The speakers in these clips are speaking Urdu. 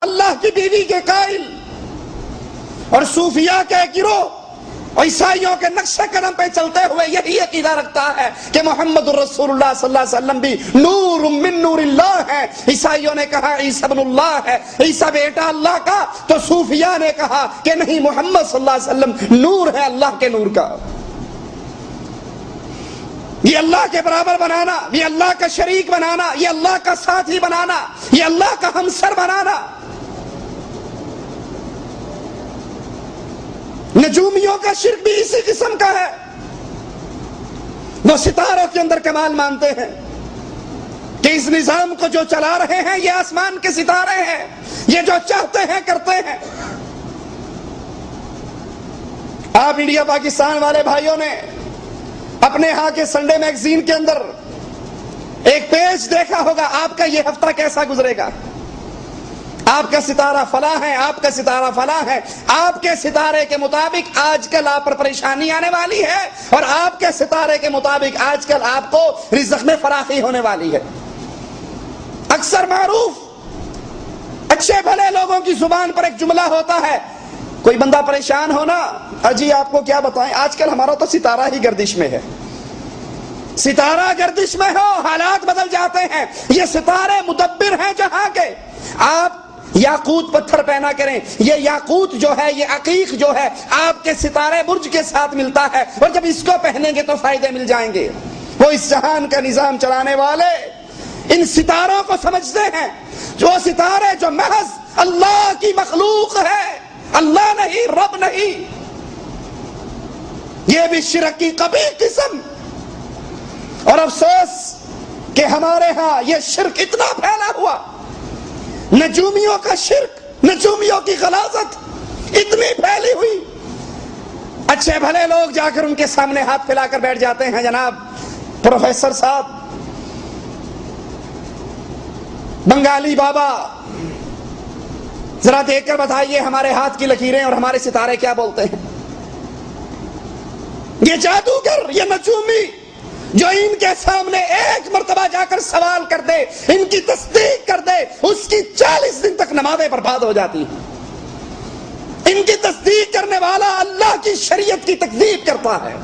اللہ کی بیوی کے قائل اور صوفیاء کے گروہ عیسائیوں کے نقش قدم پہ چلتے ہوئے یہی عقیدہ رکھتا ہے کہ محمد الرسول اللہ صلی اللہ علیہ وسلم بھی نور من نور اللہ ہے. عیسائیوں نے کہا عیسیٰ ابن اللہ ہے, عیسیٰ بیٹا اللہ کا, تو صوفیاء نے کہا کہ نہیں, محمد صلی اللہ علیہ وسلم نور ہے اللہ کے نور کا. یہ اللہ کے برابر بنانا, یہ اللہ کا شریک بنانا, یہ اللہ کا ساتھی بنانا, یہ اللہ کا ہمسر بنانا. نجومیوں کا شرک بھی اسی قسم کا ہے. وہ ستاروں کے اندر کمال مانتے ہیں کہ اس نظام کو جو چلا رہے ہیں یہ آسمان کے ستارے ہیں, یہ جو چاہتے ہیں کرتے ہیں. آپ انڈیا پاکستان والے بھائیوں نے اپنے ہاں کے سنڈے میگزین کے اندر ایک پیج دیکھا ہوگا. آپ کا یہ ہفتہ کیسا گزرے گا؟ آپ کا ستارہ فلاں ہے, آپ کا ستارہ فلاں ہے. آپ کے ستارے کے مطابق آج کل آپ پر پریشانی آنے والی ہے, اور آپ کے ستارے کے مطابق آج کل آپ کو رزق میں فراخی ہونے والی ہے. اکثر معروف اچھے بھلے لوگوں کی زبان پر ایک جملہ ہوتا ہے, کوئی بندہ پریشان ہونا, اجی آپ کو کیا بتائیں, آج کل ہمارا تو ستارہ ہی گردش میں ہے. ستارہ گردش میں ہو, حالات بدل جاتے ہیں. یہ ستارے مدبر ہیں جہاں کے. آپ یاقوت پتھر پہنا کریں, یہ یاقوت جو ہے, یہ عقیق جو ہے, آپ کے ستارے برج کے ساتھ ملتا ہے, اور جب اس کو پہنیں گے تو فائدے مل جائیں گے. وہ اس جہان کا نظام چلانے والے ان ستاروں کو سمجھتے ہیں, جو ستارے جو محض اللہ کی مخلوق ہے, اللہ نہیں, رب نہیں. یہ بھی شرک کی قبیح قسم. اور افسوس کہ ہمارے ہاں یہ شرک اتنا پھیلا ہوا, نجومیوں کا شرک, نجومیوں کی غلاظت اتنی پھیلی ہوئی. اچھے بھلے لوگ جا کر ان کے سامنے ہاتھ پھیلا کر بیٹھ جاتے ہیں, جناب پروفیسر صاحب, بنگالی بابا, ذرا دیکھ کر بتائیے ہمارے ہاتھ کی لکیریں اور ہمارے ستارے کیا بولتے ہیں. یہ جادوگر, یہ نجومی جو ان کے سامنے ایک مرتبہ جا کر سوال کر دے, ان کی تصدیق کر دے, اس کی 40 دن تک نمازیں برباد ہو جاتی ہیں. ان کی تصدیق کرنے والا اللہ کی شریعت کی تکذیب کرتا ہے.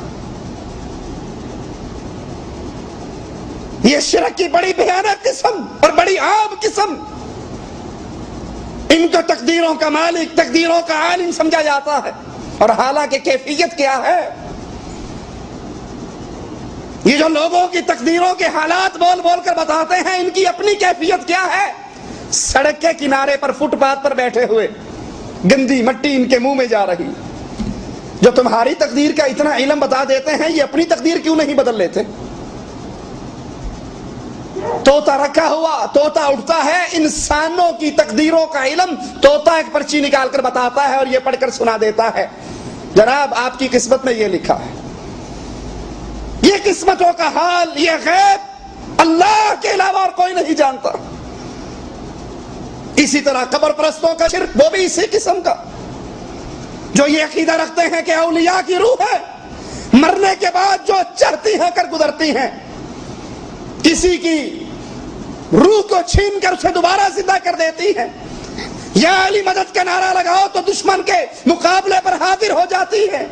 یہ شرک کی بڑی بھیانک قسم اور بڑی عام قسم. ان کو تقدیروں کا مالک, تقدیروں کا عالم سمجھا جاتا ہے, اور حالانکہ کیفیت کیا ہے؟ یہ جو لوگوں کی تقدیروں کے حالات بول بول کر بتاتے ہیں, ان کی اپنی کیفیت کیا ہے؟ سڑک کے کنارے پر فٹ پاتھ پر بیٹھے ہوئے, گندی مٹی ان کے منہ میں جا رہی. جو تمہاری تقدیر کا اتنا علم بتا دیتے ہیں, یہ اپنی تقدیر کیوں نہیں بدل لیتے؟ طوطا رکھا ہوا, طوطا اٹھتا ہے, انسانوں کی تقدیروں کا علم طوطا ایک پرچی نکال کر بتاتا ہے اور یہ پڑھ کر سنا دیتا ہے, جناب آپ کی قسمت میں یہ لکھا ہے. یہ قسمتوں کا حال, یہ غیب اللہ کے علاوہ اور کوئی نہیں جانتا. اسی طرح قبر پرستوں کا شرک, وہ بھی اسی قسم کا, جو یہ عقیدہ رکھتے ہیں کہ اولیاء کی روح ہے, مرنے کے بعد جو چڑھتی ہیں کر گزرتی ہیں, کسی کی روح کو چھین کر اسے دوبارہ زندہ کر دیتی ہیں. یا علی مدد کا نعرہ لگاؤ تو دشمن کے مقابلے پر حاضر ہو جاتی ہے.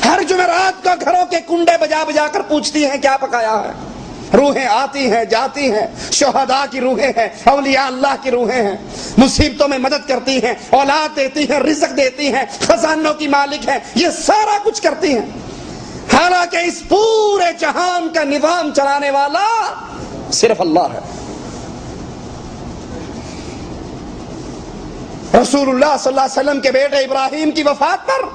ہر جمعرات کو گھروں کے کنڈے بجا بجا کر پوچھتی ہیں کیا پکایا ہے. روحیں آتی ہیں جاتی ہیں, شہداء کی روحیں ہیں, اولیاء اللہ کی روحیں ہیں, مصیبتوں میں مدد کرتی ہیں, اولاد دیتی ہیں, رزق دیتی ہیں, خزانوں کی مالک ہیں, یہ سارا کچھ کرتی ہیں. حالانکہ اس پورے جہان کا نظام چلانے والا صرف اللہ ہے. رسول اللہ صلی اللہ علیہ وسلم کے بیٹے ابراہیم کی وفات پر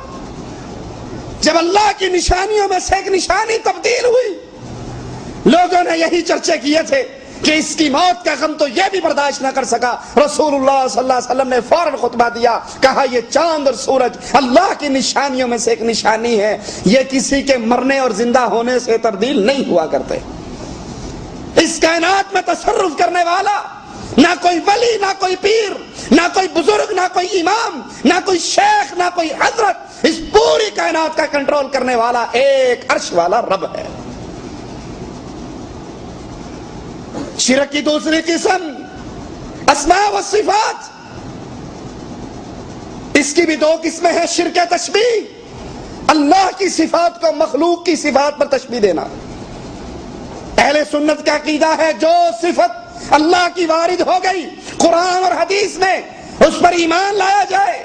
جب اللہ کی نشانیوں میں سے ایک نشانی تبدیل ہوئی, لوگوں نے یہی چرچے کیے تھے کہ اس کی موت کا غم تو یہ بھی برداشت نہ کر سکا. رسول اللہ صلی اللہ علیہ وسلم نے فوراً خطبہ دیا, کہا یہ چاند اور سورج اللہ کی نشانیوں میں سے ایک نشانی ہے, یہ کسی کے مرنے اور زندہ ہونے سے تبدیل نہیں ہوا کرتے. اس کائنات میں تصرف کرنے والا نہ کوئی ولی, نہ کوئی پیر, نہ کوئی بزرگ, نہ کوئی امام, نہ کوئی شیخ, نہ کوئی حضرت, اس پوری کائنات کا کنٹرول کرنے والا ایک عرش والا رب ہے. شرک کی دوسری قسم اسماء و صفات, اس کی بھی دو قسمیں ہیں، شرک تشبیہ، اللہ کی صفات کو مخلوق کی صفات پر تشبیہ دینا۔ اہل سنت کا عقیدہ ہے جو صفت اللہ کی وارد ہو گئی قرآن اور حدیث میں، اس پر ایمان لایا جائے،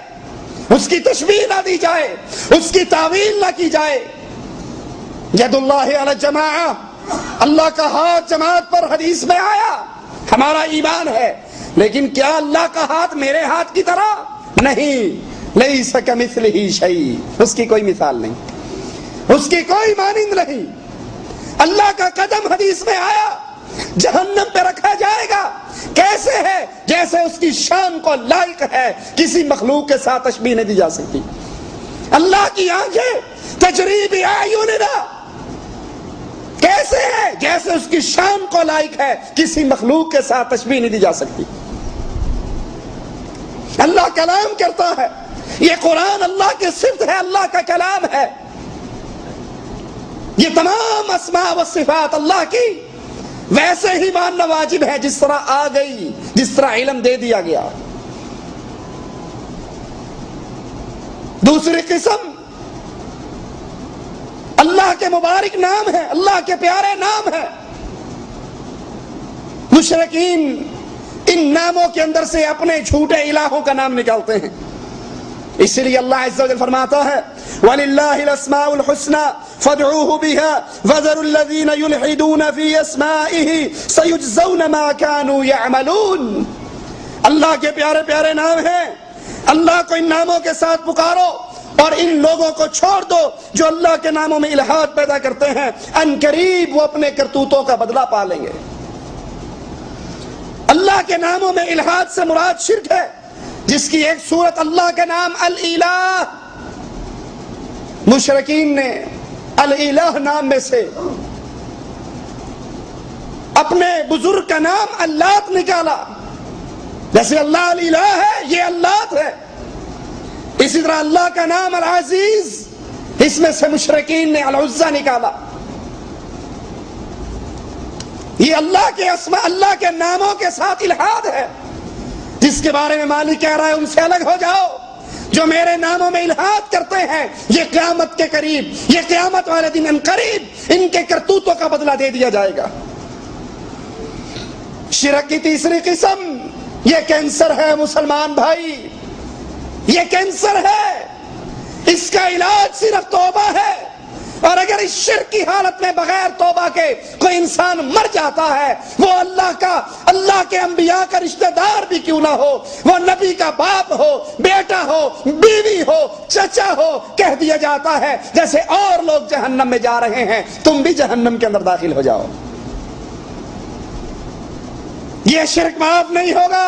اس کی تشبیہ نہ دی جائے، اس کی تعویل نہ کی جائے۔ ید اللہ علی الجماعہ، اللہ کا ہاتھ جماعت پر حدیث میں آیا، ہمارا ایمان ہے، لیکن کیا اللہ کا ہاتھ میرے ہاتھ کی طرح؟ نہیں، لیس کمثلہ شیء، اس کی کوئی مثال نہیں، اس کی کوئی مانند نہیں۔ اللہ کا قدم حدیث میں آیا، جہنم پہ رکھا جائے گا، کیسے ہے؟ جیسے اس کی شان کو لائق ہے، کسی مخلوق کے ساتھ تشبیہ نہیں دی جا سکتی۔ اللہ کی آنکھیں تجری بأعیننا، کیسے ہے؟ جیسے اس کی شان کو لائق ہے، کسی مخلوق کے ساتھ تشبیہ نہیں دی جا سکتی۔ اللہ کلام کرتا ہے، یہ قرآن اللہ کی صفت ہے، اللہ کا کلام ہے۔ یہ تمام اسماء و صفات اللہ کی ویسے ہی ماننا واجب ہے جس طرح آ گئی، جس طرح علم دے دیا گیا۔ دوسری قسم، اللہ کے مبارک نام ہے، اللہ کے پیارے نام ہے، مشرکین ان ناموں کے اندر سے اپنے جھوٹے الہوں کا نام نکالتے ہیں۔ اس لیے اللہ عز و جل فرماتا ہے وَلِلَّهِ الْأَسْمَاءُ الْحُسْنَى فَادْعُوهُ بِهَا وَذَرُوا الَّذِينَ يُلْحِدُونَ فِي أَسْمَائِهِ سَيُجْزَوْنَ مَا كَانُوا يَعْمَلُونَ۔ اللہ کے پیارے پیارے نام ہیں، اللہ کو ان ناموں کے ساتھ پکارو اور ان لوگوں کو چھوڑ دو جو اللہ کے ناموں میں الحاد پیدا کرتے ہیں، ان قریب وہ اپنے کرتوتوں کا بدلہ پا لیں گے۔ اللہ کے ناموں میں الحاد سے مراد شرک ہے، جس کی ایک صورت اللہ کا نام الالہ، مشرکین نے الالہ نام میں سے اپنے بزرگ کا نام اللات نکالا، جیسے اللہ الالہ ہے یہ اللات ہے، اسی طرح اللہ کا نام العزیز، اس میں سے مشرکین نے العزہ نکالا۔ یہ اللہ کے اسماء، اللہ کے ناموں کے ساتھ الحاد ہے، جس کے بارے میں مالک کہہ رہا ہے ان سے الگ ہو جاؤ، جو میرے ناموں میں الحاد کرتے ہیں، یہ قیامت کے قریب، یہ قیامت والے دن ان قریب ان کے کرتوتوں کا بدلہ دے دیا جائے گا۔ شرک کی تیسری قسم، یہ کینسر ہے مسلمان بھائی، یہ کینسر ہے، اس کا علاج صرف توبہ ہے، اور اگر اس شرک کی حالت میں بغیر توبہ کے کوئی انسان مر جاتا ہے، وہ اللہ کے انبیاء کا رشتہ دار بھی کیوں نہ ہو، وہ نبی کا باپ ہو، بیٹا ہو، بیوی ہو، چچا ہو، کہہ دیا جاتا ہے جیسے اور لوگ جہنم میں جا رہے ہیں تم بھی جہنم کے اندر داخل ہو جاؤ۔ یہ شرک معاف نہیں ہوگا۔